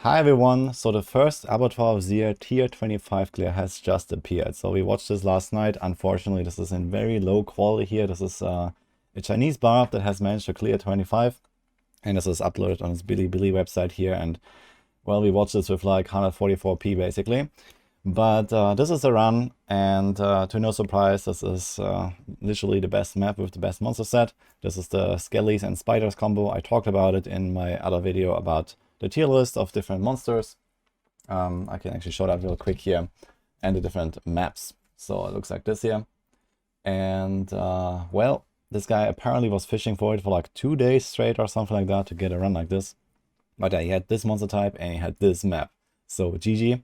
Hi everyone, so the first Abattoir of Zir Tier 25 clear has just appeared. So we watched this last night. Unfortunately, this is in very low quality here. This is a Chinese barb that has managed to clear 25. And this is uploaded on its Bilibili website here. And well, we watched this with like 144p basically. But this is a run, and to no surprise, this is literally the best map with the best monster set. This is the Skellies and Spiders combo. I talked about it in my other video about the tier list of different monsters. I can actually show that real quick here, and the different maps. So it looks like this here. And well, this guy apparently was fishing for it for like 2 days straight or something like that to get a run like this. But yeah, he had this monster type and he had this map. So GG.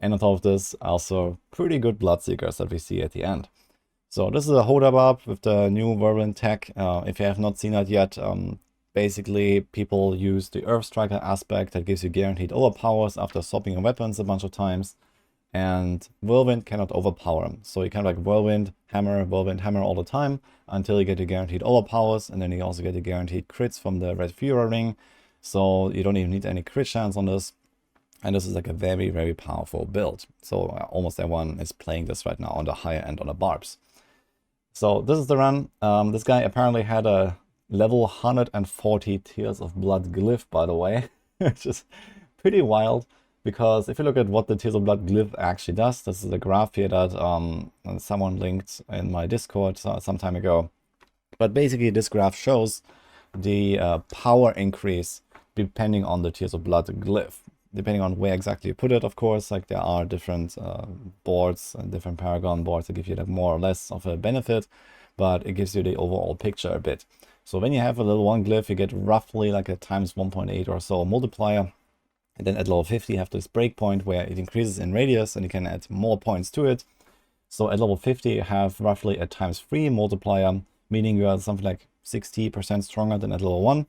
And on top of this, also pretty good Bloodseekers that we see at the end. So this is a Hoda barb with the new Whirlwind tech. If you have not seen that yet, basically people use the Earth Striker aspect that gives you guaranteed overpowers after swapping your weapons a bunch of times. And Whirlwind cannot overpower them. So you can like Whirlwind hammer all the time until you get the guaranteed overpowers. And then you also get the guaranteed crits from the Red Fury ring. So you don't even need any crit chance on this. And this is like a very, very powerful build. So almost everyone is playing this right now on the higher end on the barbs. So this is the run. This guy apparently had a level 140 Tears of Blood glyph, by the way, which is pretty wild. Because if you look at what the Tears of Blood glyph actually does, this is a graph here that someone linked in my Discord some time ago. But basically this graph shows the power increase depending on the Tears of Blood glyph. Depending on where exactly you put it, of course, like there are different boards and different Paragon boards that give you like more or less of a benefit, but it gives you the overall picture a bit. So when you have a level 1 glyph, you get roughly like a times 1.8 or so multiplier. And then at level 50, you have this breakpoint where it increases in radius and you can add more points to it. So at level 50, you have roughly a times 3 multiplier, meaning you are something like 60% stronger than at level 1.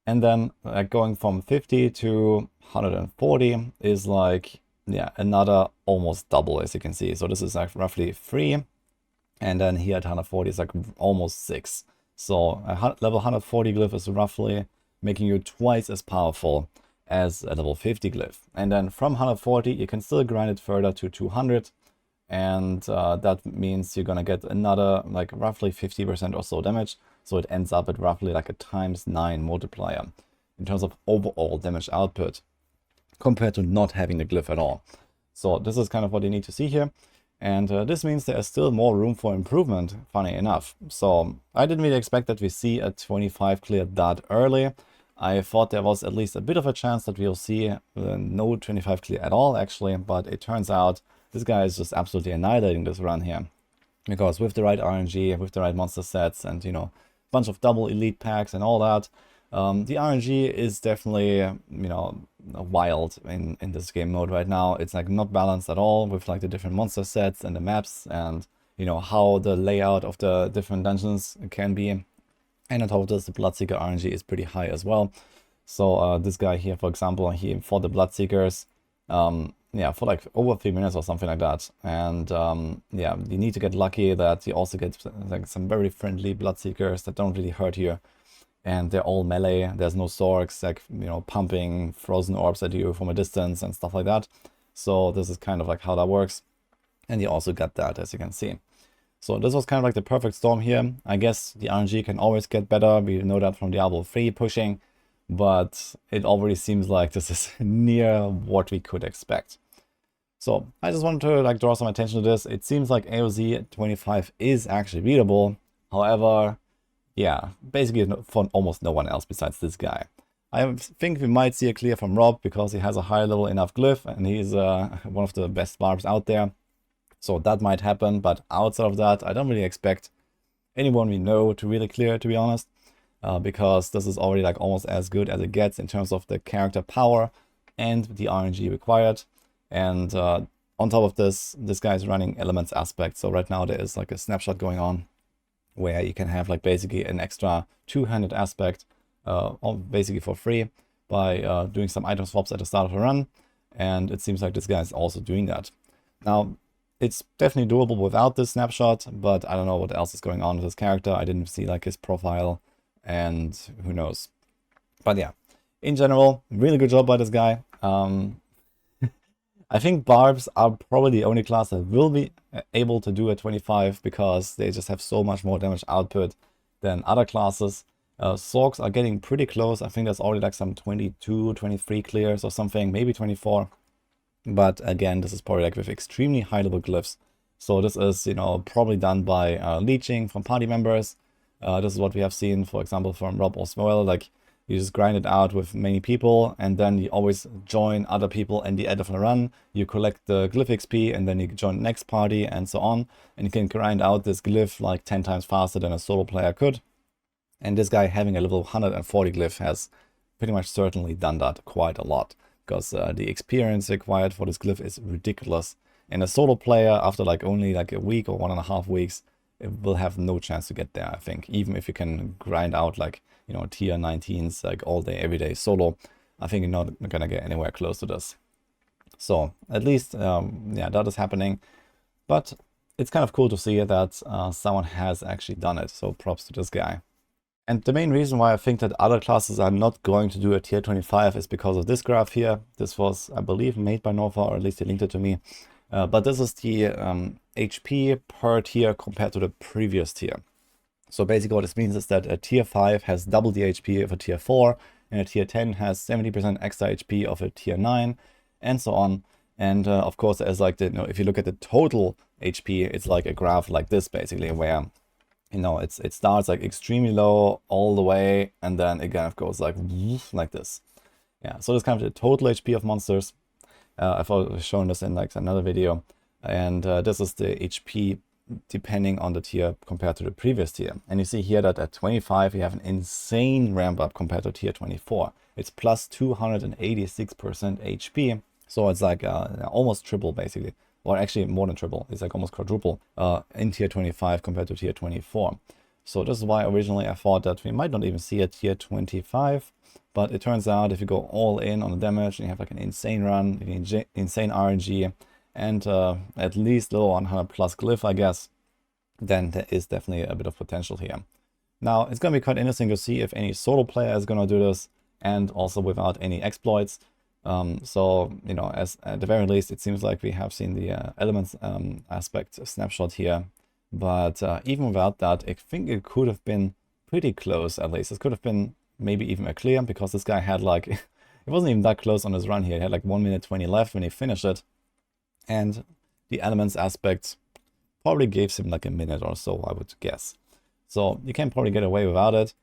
And then going from 50 to 140 is like, yeah, another almost double, as you can see. So this is like roughly 3. And then here at 140 is like almost 6. So a level 140 glyph is roughly making you twice as powerful as a level 50 glyph. And then from 140, you can still grind it further to 200. And that means you're going to get another like roughly 50% or so damage. So it ends up at roughly like a times 9 multiplier in terms of overall damage output compared to not having the glyph at all. So this is kind of what you need to see here. And this means there is still more room for improvement, funny enough. So I didn't really expect that we see a 25 clear that early. I thought there was at least a bit of a chance that we'll see no 25 clear at all, actually. But it turns out this guy is just absolutely annihilating this run here. Because with the right RNG, with the right monster sets, and, you know, a bunch of double elite packs and all that, the RNG is definitely, you know, wild in this game mode right now. It's like not balanced at all with like the different monster sets and the maps and, you know, how the layout of the different dungeons can be. And on top of this, the Bloodseeker RNG is pretty high as well. So this guy here, for example, he fought the Bloodseekers, yeah, for like over 3 minutes or something like that. And yeah, you need to get lucky that you also get like some very friendly Bloodseekers that don't really hurt you. And they're all melee. There's no Zorks like, you know, pumping frozen orbs at you from a distance and stuff like that. So this is kind of like how that works. And you also got that, as you can see. So this was kind of like the perfect storm here. I guess the RNG can always get better. We know that from Diablo 3 pushing. But it already seems like this is near what we could expect. So I just wanted to like draw some attention to this. It seems like AoZ 25 is actually beatable. However, yeah, basically for almost no one else besides this guy. I think we might see a clear from Rob because he has a high level enough glyph and he's one of the best barbs out there. So that might happen, but outside of that, I don't really expect anyone we know to really clear, to be honest. Because this is already like almost as good as it gets in terms of the character power and the RNG required. And on top of this, this guy is running elements aspect. So right now there is like a snapshot going on where you can have like basically an extra two-handed aspect basically for free by doing some item swaps at the start of the run. And it seems like this guy is also doing that. Now, it's definitely doable without this snapshot, but I don't know what else is going on with this character. I didn't see like his profile. And who knows. But yeah, in general, really good job by this guy. I think Barbs are probably the only class that will be able to do a 25 because they just have so much more damage output than other classes. Sorks are getting pretty close. I think there's already like some 22, 23 clears or something, maybe 24. But again, this is probably like with extremely high level glyphs. So this is, you know, probably done by leeching from party members. This is what we have seen, for example, from Rob as well. Like, you just grind it out with many people, and then you always join other people in the end of the run. You collect the glyph XP, and then you join the next party, and so on. And you can grind out this glyph like 10 times faster than a solo player could. And this guy having a level 140 glyph has pretty much certainly done that quite a lot, because the experience required for this glyph is ridiculous. And a solo player, after like only like a week or 1.5 weeks, it will have no chance to get there, I think. Even if you can grind out like, you know, tier 19s like all day, every day solo, I think you're not gonna get anywhere close to this. So at least, yeah, that is happening. But it's kind of cool to see that someone has actually done it. So props to this guy. And the main reason why I think that other classes are not going to do a tier 25 is because of this graph here. This was, I believe, made by Nova, or at least he linked it to me. But this is the HP per tier compared to the previous tier. So basically what this means is that a tier 5 has double the HP of a tier 4, and a tier 10 has 70% extra HP of a tier 9, and so on. And of course, there's like, you know, if you look at the total HP, it's like a graph like this, basically, where, you know, it starts like extremely low all the way, and then it kind of goes like this. Yeah, so this kind of the total HP of monsters. I've already shown this in like another video, and this is the HP depending on the tier compared to the previous tier. And you see here that at 25 you have an insane ramp up compared to tier 24. It's plus 286% HP, so it's like almost triple basically, or actually more than triple. It's like almost quadruple in tier 25 compared to tier 24. So this is why originally I thought that we might not even see a tier 25, but it turns out if you go all in on the damage and you have like an insane run, insane RNG, and at least low 100 plus glyph, I guess, then there is definitely a bit of potential here. Now, it's going to be quite interesting to see if any solo player is going to do this, and also without any exploits. So, you know, as at the very least, it seems like we have seen the elements aspect snapshot here. But even without that, I think it could have been pretty close, at least. It could have been maybe even a clear, because this guy had like, it wasn't even that close on his run here. He had like 1 minute 20 left when he finished it. And the elements aspect probably gave him like a minute or so, I would guess. So you can probably get away without it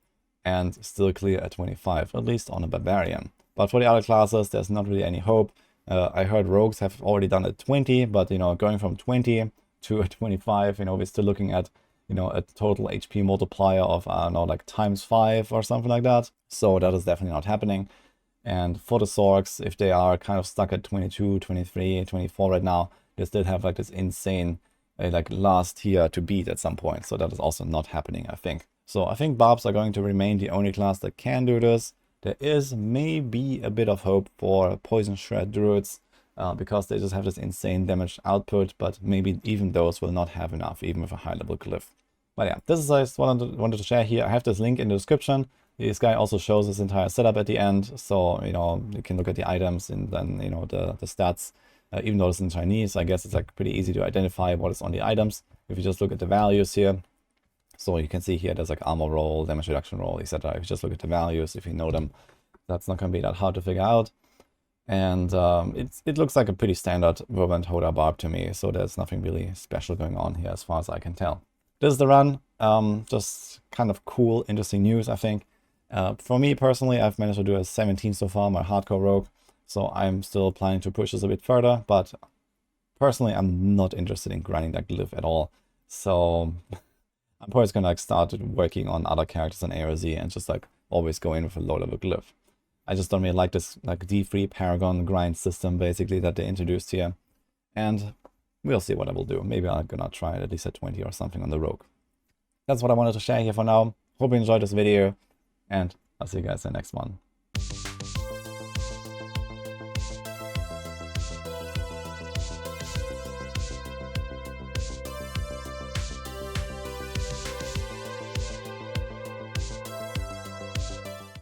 and still clear at 25, at least on a Barbarian. But for the other classes, there's not really any hope. I heard Rogues have already done it 20, but, you know, going from 20 to a 25, you know, we're still looking at, you know, a total HP multiplier of, I don't know, like ×5 or something like that. So that is definitely not happening. And for the Sorks, if they are kind of stuck at 22, 23, 24 right now, they still have like this insane like last tier to beat at some point. So that is also not happening, I think. So I think Barbs are going to remain the only class that can do this. There is maybe a bit of hope for Poison Shred Druids, because they just have this insane damage output, but maybe even those will not have enough, even with a high level glyph. But yeah, this is what I just wanted to share here. I have this link in the description. This guy also shows his entire setup at the end, so, you know, you can look at the items and then, you know, the stats. Even though it's in Chinese, I guess it's like pretty easy to identify what is on the items if you just look at the values here. So you can see here there's like armor roll, damage reduction roll, etc. If you just look at the values, if you know them, that's not going to be that hard to figure out. And it looks like a pretty standard Vervent Hoda Barb to me, so there's nothing really special going on here as far as I can tell. This is the run. Just kind of cool, interesting news, I think. For me personally, I've managed to do a 17 so far, my hardcore rogue. So I'm still planning to push this a bit further, but personally, I'm not interested in grinding that glyph at all. So I'm probably gonna like start working on other characters in AoZ and just like always go in with a low level glyph. I just don't really like this like D3 Paragon grind system basically that they introduced here. And we'll see what I will do. Maybe I'm gonna try it at least at 20 or something on the rogue. That's what I wanted to share here for now. Hope you enjoyed this video, and I'll see you guys in the next one.